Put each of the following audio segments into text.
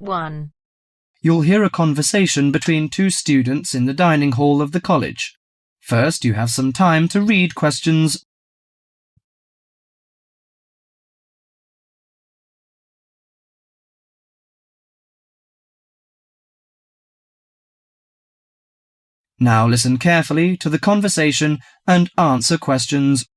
1. You'll hear a conversation between two students in the dining hall of the college. First, you have some time to read questions. Now listen carefully to the conversation and answer questions.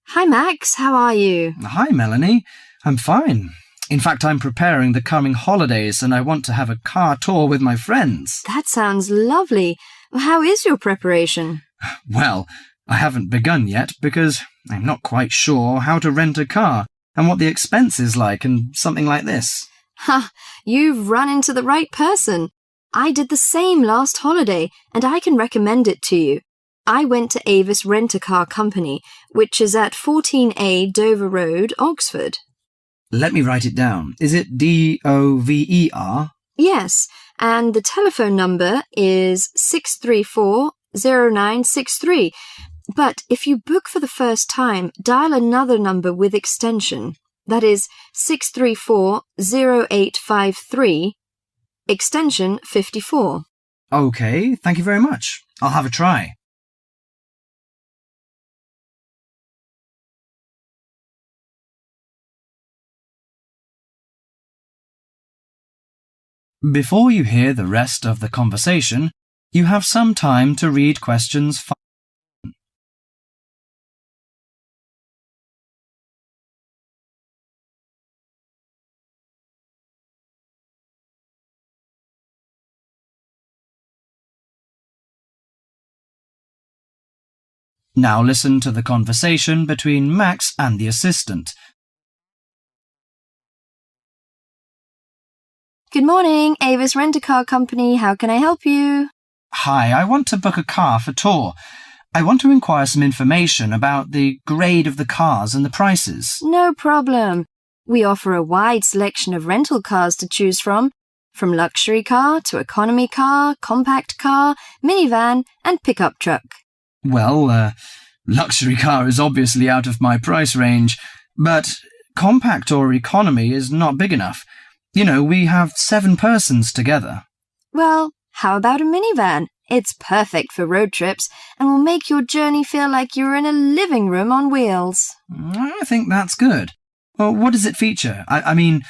Hi, Max. How are you? Hi, Melanie. I'm fine. In fact, I'm preparing the coming holidays and I want to have a car tour with my friends. That sounds lovely. How is your preparation? Well, I haven't begun yet because I'm not quite sure how to rent a car and what the expense is like and something like this. Ha! You've run into the right person. I did the same last holiday, and I can recommend it to you. I went to Avis Rent-A-Car Company, which is at 14A Dover Road, Oxford. Let me write it down. Is it DOVER? Yes, and the telephone number is 634-0963. But if you book for the first time, dial another number with extension. That is 634-0853, extension 54. OK, thank you very much. I'll have a try. Before you hear the rest of the conversation, you have some time to read questions 5. Now listen to the conversation between Max and the assistant. Good morning, Avis Rent-A-Car Company. How can I help you? Hi, I want to book a car for tour. I want to inquire some information about the grade of the cars and the prices. No problem. We offer a wide selection of rental cars to choose from luxury car to economy car, compact car, minivan, and pickup truck. Well, luxury car is obviously out of my price range, but compact or economy is not big enough. You know, we have 7 persons together. Well, how about a minivan? It's perfect for road trips and will make your journey feel like you're in a living room on wheels. I think that's good. Well, what does it feature? I mean,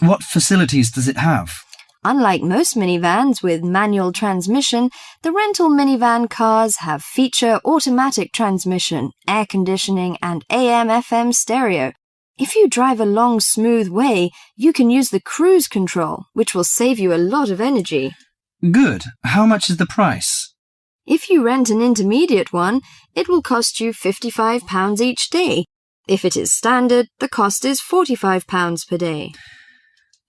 what facilities does it have? Unlike most minivans with manual transmission, the rental minivan cars have feature automatic transmission, air conditioning, and AM/FM stereo. If you drive a long, smooth way, you can use the cruise control, which will save you a lot of energy. Good. How much is the price? If you rent an intermediate one, it will cost you £55 each day. If it is standard, the cost is £45 per day.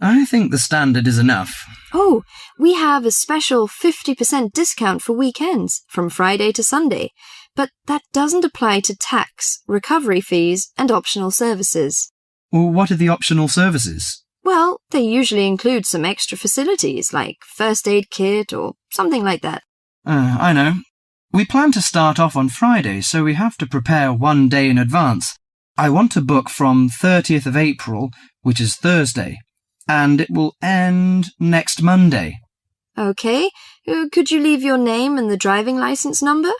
I think the standard is enough. Oh, we have a special 50% discount for weekends, from Friday to Sunday. But that doesn't apply to tax, recovery fees, and optional services. Well, what are the optional services? Well, they usually include some extra facilities, like first aid kit or something like that. I know. We plan to start off on Friday, so we have to prepare 1 day in advance. I want to book from 30th of April, which is Thursday, and it will end next Monday. OK. Could you leave your name and the driving license number?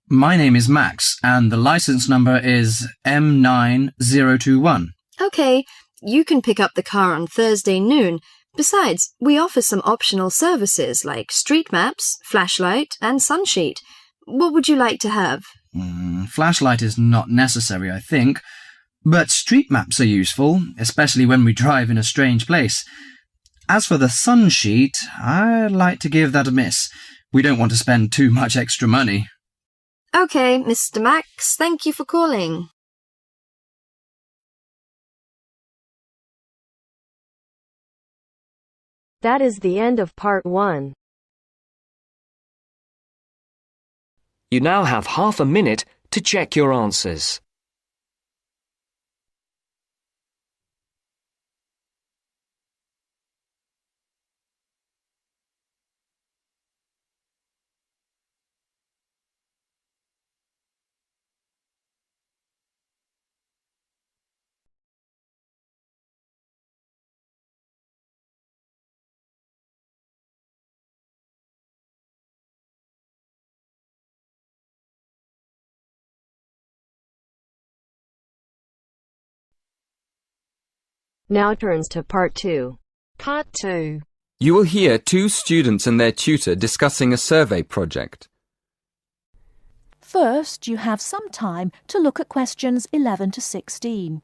My name is Max, and the license number is M9021. OK. You can pick up the car on Thursday noon. Besides, we offer some optional services like street maps, flashlight, and sunsheet. What would you like to have? Flashlight is not necessary, I think. But street maps are useful, especially when we drive in a strange place. As for the sunsheet, I'd like to give that a miss. We don't want to spend too much extra money. OK, Mr. Max, thank you for calling. That is the end of part 1. You now have half a minute to check your answers. Now turns to Part 2. Part 2. You will hear two students and their tutor discussing a survey project. First, you have some time to look at questions 11 to 16.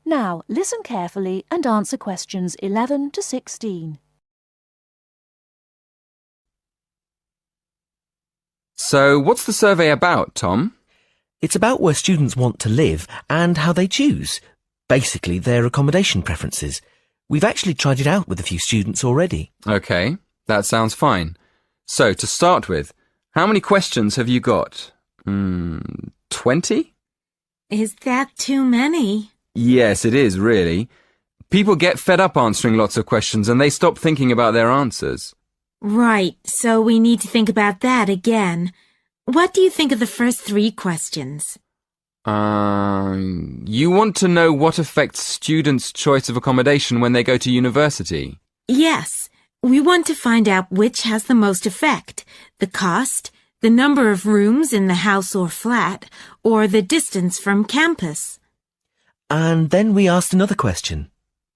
Now, listen carefully and answer questions 11 to 16. So, what's the survey about, Tom? It's about where students want to live and how they choose. Basically, their accommodation preferences. We've actually tried it out with a few students already. Okay, that sounds fine. So, to start with, how many questions have you got? 20? Is that too many? Yes, it is, really. People get fed up answering lots of questions and they stop thinking about their answers. Right, so we need to think about that again. What do you think of the first 3 questions? You want to know what affects students' choice of accommodation when they go to university? Yes, we want to find out which has the most effect. The cost, the number of rooms in the house or flat, or the distance from campus. And then we asked another question.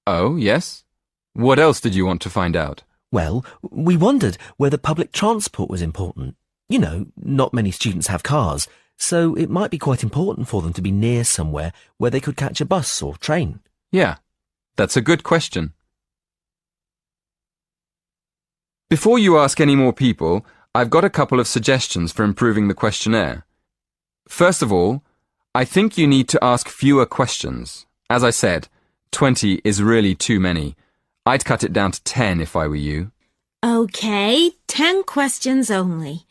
Oh, yes? What else did you want to find out? Well, we wondered whether public transport was important. You know, not many students have cars, so it might be quite important for them to be near somewhere where they could catch a bus or train. Yeah, that's a good question. Before you ask any more people, I've got a couple of suggestions for improving the questionnaire. First of all, I think you need to ask fewer questions. As I said, 20 is really too many. I'd cut it down to 10 if I were you. Okay, 10 questions only.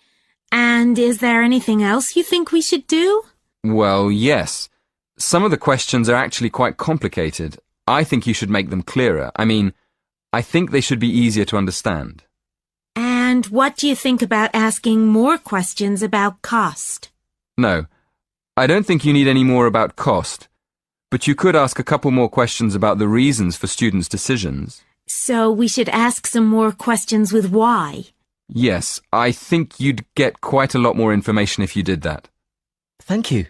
And is there anything else you think we should do? Well, yes. Some of the questions are actually quite complicated. I think you should make them clearer. I think they should be easier to understand. And what do you think about asking more questions about cost? No, I don't think you need any more about cost, but you could ask a couple more questions about the reasons for students' decisions. So we should ask some more questions with why. Yes, I think you'd get quite a lot more information if you did that. Thank you.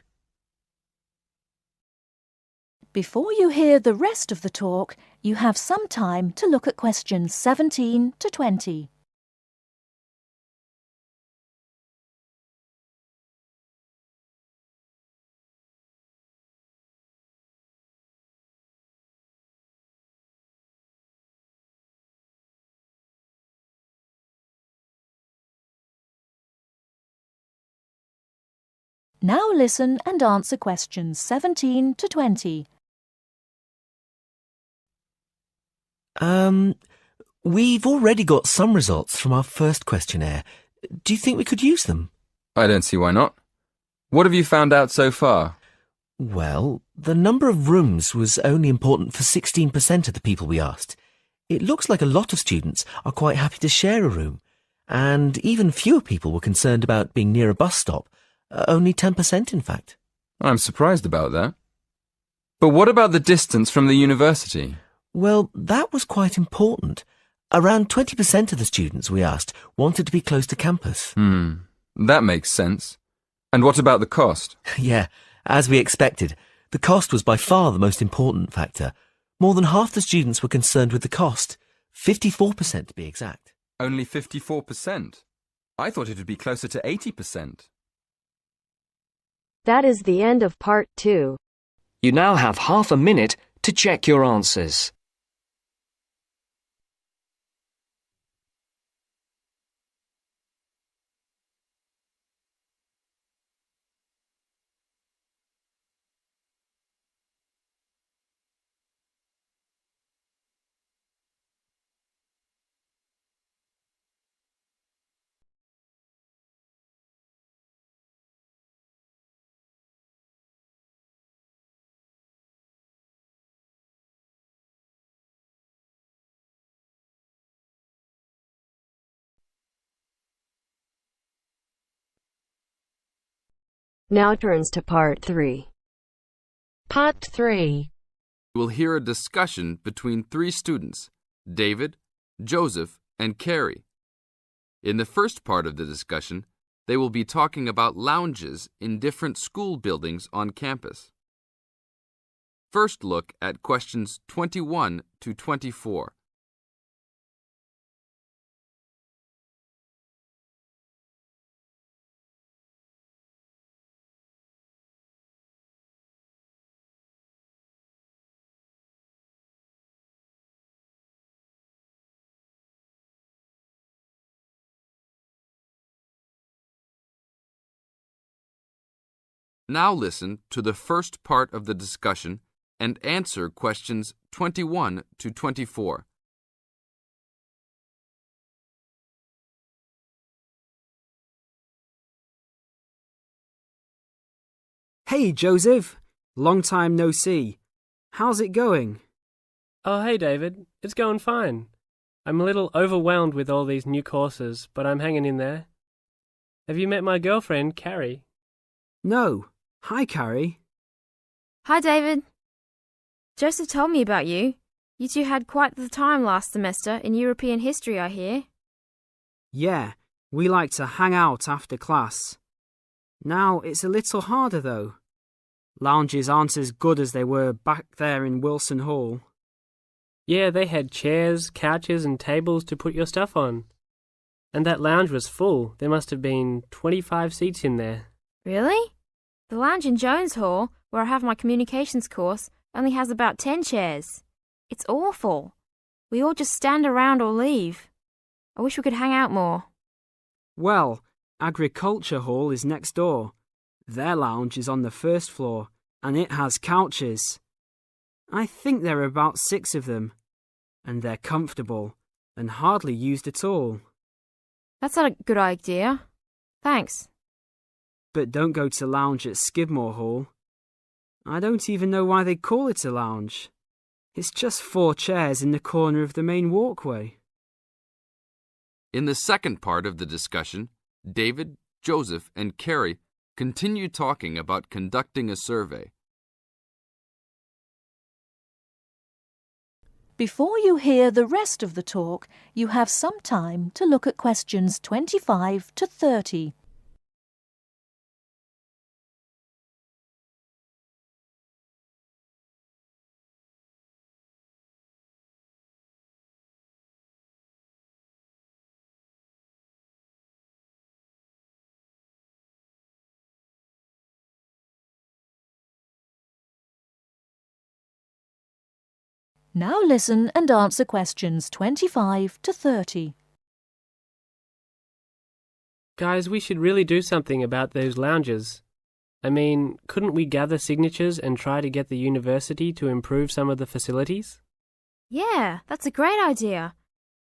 Before you hear the rest of the talk, you have some time to look at questions 17 to 20. Now listen and answer questions 17 to 20. We've already got some results from our first questionnaire. Do you think we could use them? I don't see why not. What have you found out so far? Well, the number of rooms was only important for 16% of the people we asked. It looks like a lot of students are quite happy to share a room, and even fewer people were concerned about being near a bus stop. Only 10%, in fact. I'm surprised about that. But what about the distance from the university? Well, that was quite important. Around 20% of the students we asked wanted to be close to campus. That makes sense. And what about the cost? Yeah, as we expected. The cost was by far the most important factor. More than half the students were concerned with the cost. 54% to be exact. Only 54%? I thought it would be closer to 80%. That is the end of Part 2. You now have half a minute to check your answers. Now turns to Part 3. Part 3. You will hear a discussion between three students, David, Joseph, and Carrie. In the first part of the discussion, they will be talking about lounges in different school buildings on campus. First, look at questions 21 to 24. Now listen to the first part of the discussion and answer questions 21 to 24. Hey, Joseph. Long time no see. How's it going? Oh, hey, David. It's going fine. I'm a little overwhelmed with all these new courses, but I'm hanging in there. Have you met my girlfriend, Carrie? No. Hi, Carrie. Hi, David. Joseph told me about you. You two had quite the time last semester in European history, I hear. Yeah, we like to hang out after class. Now it's a little harder, though. Lounges aren't as good as they were back there in Wilson Hall. Yeah, they had chairs, couches, and tables to put your stuff on. And that lounge was full. There must have been 25 seats in there. Really? The lounge in Jones Hall, where I have my communications course, only has about 10 chairs. It's awful. We all just stand around or leave. I wish we could hang out more. Well, Agriculture Hall is next door. Their lounge is on the first floor, and it has couches. I think there are about 6 of them, and they're comfortable and hardly used at all. That's not a good idea. Thanks. But don't go to lounge at Skidmore Hall. I don't even know why they call it a lounge. It's just 4 chairs in the corner of the main walkway. In the second part of the discussion, David, Joseph, and Carrie continue talking about conducting a survey. Before you hear the rest of the talk, you have some time to look at questions 25 to 30. Now listen and answer questions 25 to 30. Guys, we should really do something about those lounges. I mean, couldn't we gather signatures and try to get the university to improve some of the facilities? Yeah, that's a great idea.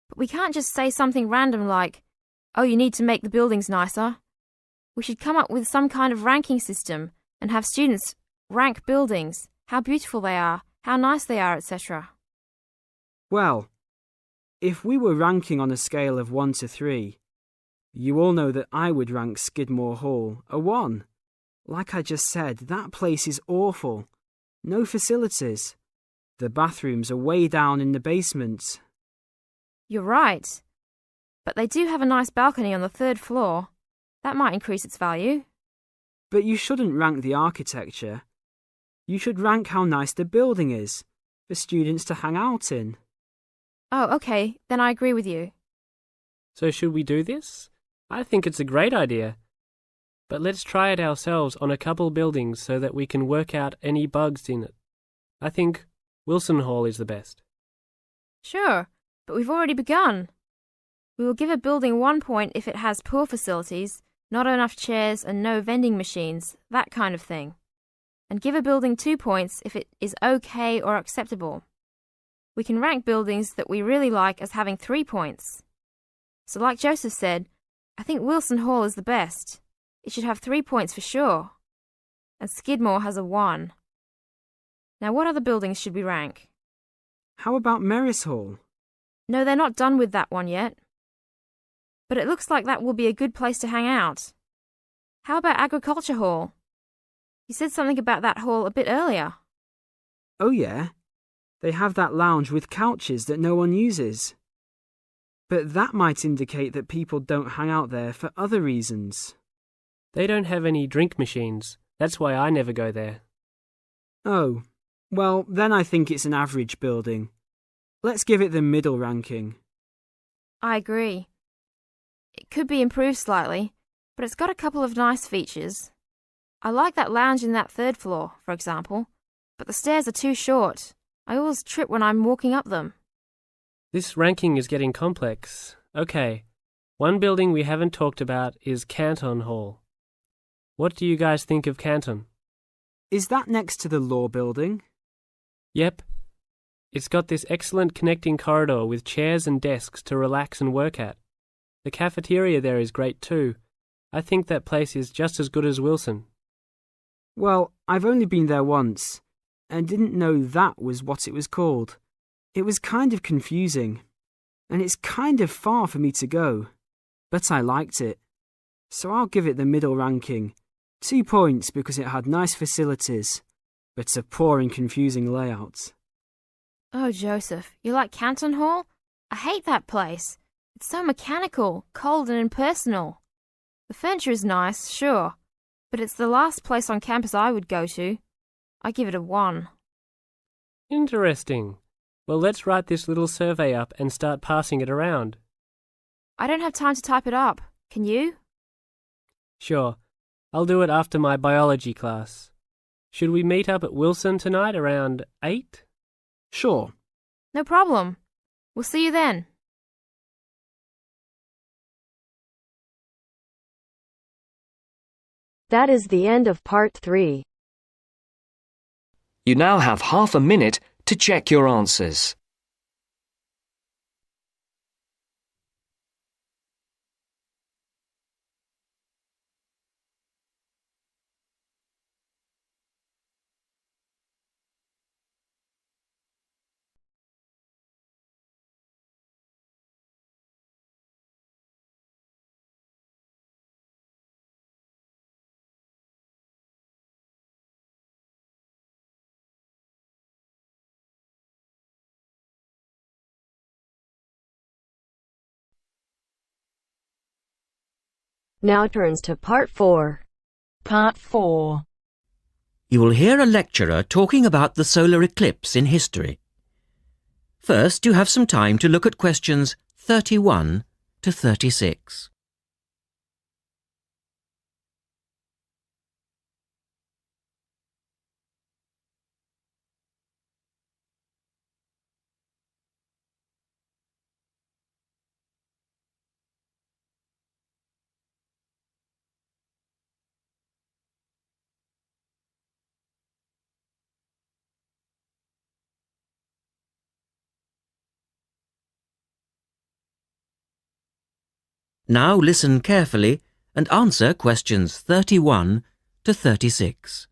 But we can't just say something random like, oh, you need to make the buildings nicer. We should come up with some kind of ranking system and have students rank buildings, how beautiful they are, how nice they are, etc. Well, if we were ranking on a scale of 1 to 3, you all know that I would rank Skidmore Hall a 1. Like I just said, that place is awful. No facilities. The bathrooms are way down in the basement. You're right. But they do have a nice balcony on the 3rd floor. That might increase its value. But you shouldn't rank the architecture. You should rank how nice the building is for students to hang out in. Oh, okay, then I agree with you. So should we do this? I think it's a great idea. But let's try it ourselves on a couple buildings so that we can work out any bugs in it. I think Wilson Hall is the best. Sure, but we've already begun. We will give a building 1 point if it has poor facilities, not enough chairs and no vending machines, that kind of thing. And give a building 2 points if it is okay or acceptable. We can rank buildings that we really like as having 3 points. So like Joseph said, I think Wilson Hall is the best. It should have 3 points for sure. And Skidmore has a 1. Now what other buildings should we rank? How about Merris Hall? No, they're not done with that one yet. But it looks like that will be a good place to hang out. How about Agriculture Hall? You said something about that hall a bit earlier. Oh yeah, they have that lounge with couches that no one uses. But that might indicate that people don't hang out there for other reasons. They don't have any drink machines. That's why I never go there. Oh, well, then I think it's an average building. Let's give it the middle ranking. I agree. It could be improved slightly, but it's got a couple of nice features. I like that lounge in that third floor, for example, but the stairs are too short. I always trip when I'm walking up them. This ranking is getting complex. Okay, one building we haven't talked about is Canton Hall. What do you guys think of Canton? Is that next to the law building? Yep. It's got this excellent connecting corridor with chairs and desks to relax and work at. The cafeteria there is great too. I think that place is just as good as Wilson. Well, I've only been there once, and didn't know that was what it was called. It was kind of confusing, and it's kind of far for me to go, but I liked it. So I'll give it the middle ranking. 2 points because it had nice facilities, but a poor and confusing layout. Oh, Joseph, you like Canton Hall? I hate that place. It's so mechanical, cold and impersonal. The furniture is nice, sure, but it's the last place on campus I would go to. I give it a 1. Interesting. Well, let's write this little survey up and start passing it around. I don't have time to type it up. Can you? Sure. I'll do it after my biology class. Should we meet up at Wilson tonight around 8? Sure. No problem. We'll see you then. That is the end of part 3. You now have half a minute to check your answers. Now turns to part 4. Part 4. You will hear a lecturer talking about the solar eclipse in history. First, you have some time to look at questions 31 to 36. Now listen carefully and answer questions 31 to 36.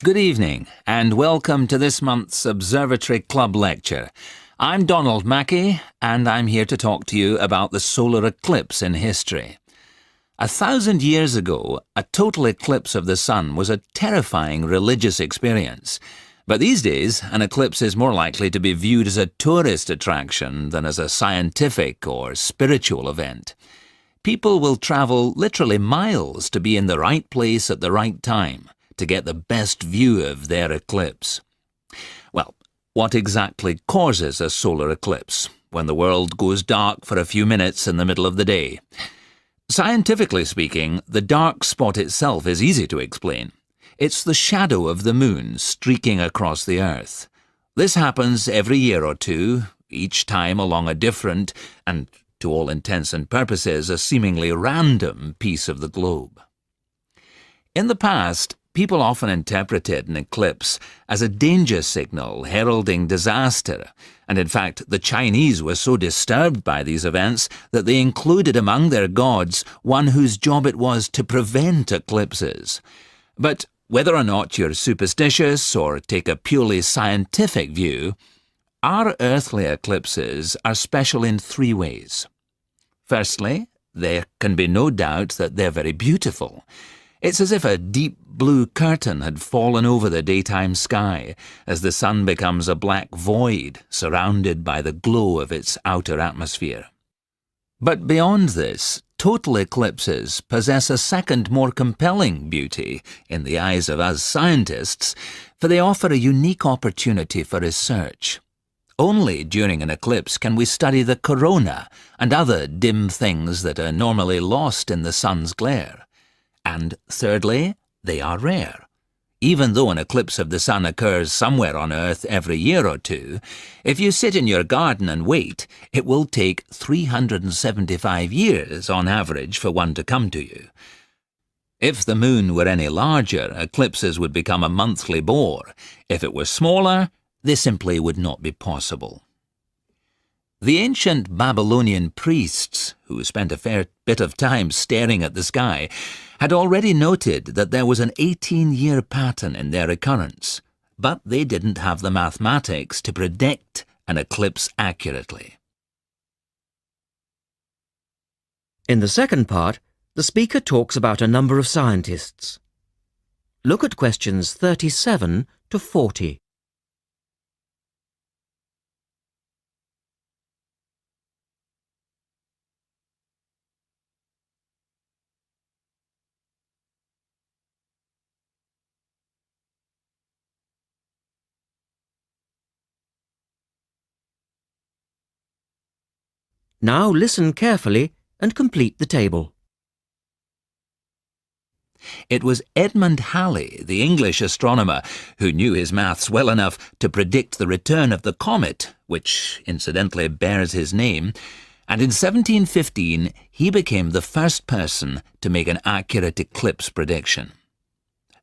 Good evening and welcome to this month's Observatory Club lecture. I'm Donald Mackey and I'm here to talk to you about the solar eclipse in history. 1,000 years ago, a total eclipse of the sun was a terrifying religious experience. But these days, an eclipse is more likely to be viewed as a tourist attraction than as a scientific or spiritual event. People will travel literally miles to be in the right place at the right time to get the best view of their eclipse. Well, what exactly causes a solar eclipse when the world goes dark for a few minutes in the middle of the day? Scientifically speaking, the dark spot itself is easy to explain. It's the shadow of the moon streaking across the Earth. This happens every year or two, each time along a different, and to all intents and purposes, a seemingly random piece of the globe. In the past, people often interpreted an eclipse as a danger signal heralding disaster, and in fact the Chinese were so disturbed by these events that they included among their gods one whose job it was to prevent eclipses. But whether or not you're superstitious or take a purely scientific view, Our earthly eclipses are special in three ways. Firstly, there can be no doubt that they're very beautiful. It's as if a deep blue curtain had fallen over the daytime sky as the sun becomes a black void surrounded by the glow of its outer atmosphere. But beyond this, total eclipses possess a second, more compelling beauty in the eyes of us scientists, for they offer a unique opportunity for research. Only during an eclipse can we study the corona and other dim things that are normally lost in the sun's glare. And thirdly, they are rare. Even though an eclipse of the sun occurs somewhere on Earth every year or two, if you sit in your garden and wait, it will take 375 years on average for one to come to you. If the moon were any larger, eclipses would become a monthly bore. If it were smaller, they simply would not be possible. The ancient Babylonian priests, who spent a fair bit of time staring at the sky, had already noted that there was an 18-year pattern in their occurrence, but they didn't have the mathematics to predict an eclipse accurately. In the second part, the speaker talks about a number of scientists. Look at questions 37 to 40. Now listen carefully and complete the table. It was Edmund Halley, the English astronomer, who knew his maths well enough to predict the return of the comet, which incidentally bears his name, and in 1715 he became the first person to make an accurate eclipse prediction.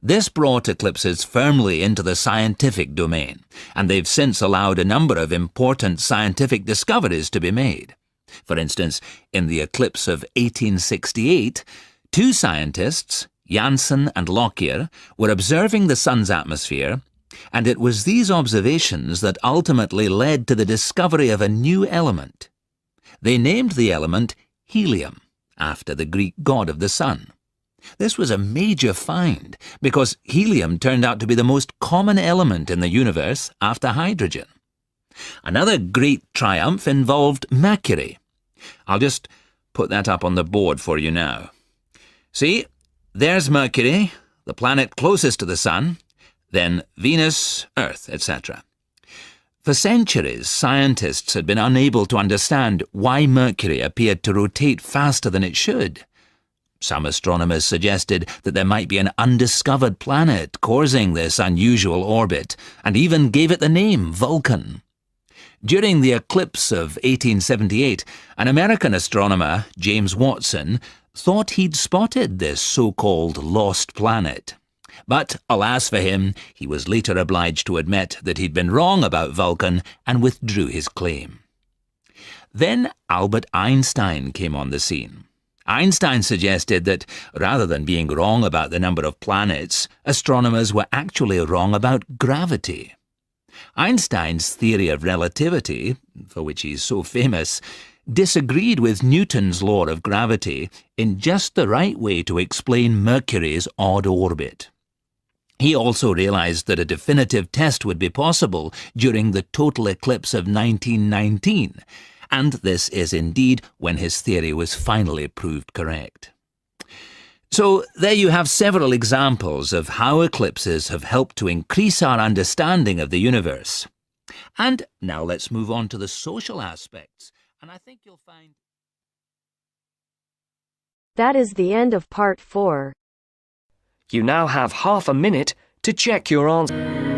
This brought eclipses firmly into the scientific domain, and they've since allowed a number of important scientific discoveries to be made. For instance, in the eclipse of 1868, two scientists, Janssen and Lockyer, were observing the sun's atmosphere, and it was these observations that ultimately led to the discovery of a new element. They named the element helium, after the Greek god of the sun. This was a major find, because helium turned out to be the most common element in the universe after hydrogen. Another great triumph involved Mercury. I'll just put that up on the board for you now. See, there's Mercury, the planet closest to the sun, then Venus, Earth, etc. For centuries, scientists had been unable to understand why Mercury appeared to rotate faster than it should. Some astronomers suggested that there might be an undiscovered planet causing this unusual orbit, and even gave it the name Vulcan. During the eclipse of 1878, an American astronomer, James Watson, thought he'd spotted this so-called lost planet. But, alas for him, he was later obliged to admit that he'd been wrong about Vulcan and withdrew his claim. Then Albert Einstein came on the scene. Einstein suggested that, rather than being wrong about the number of planets, astronomers were actually wrong about gravity. Einstein's theory of relativity, for which he's so famous, disagreed with Newton's law of gravity in just the right way to explain Mercury's odd orbit. He also realized that a definitive test would be possible during the total eclipse of 1919, and this is indeed when his theory was finally proved correct. So there you have several examples of how eclipses have helped to increase our understanding of the universe. And now let's move on to the social aspects, and I think you'll find... That is the end of part 4. You now have half a minute to check your answer.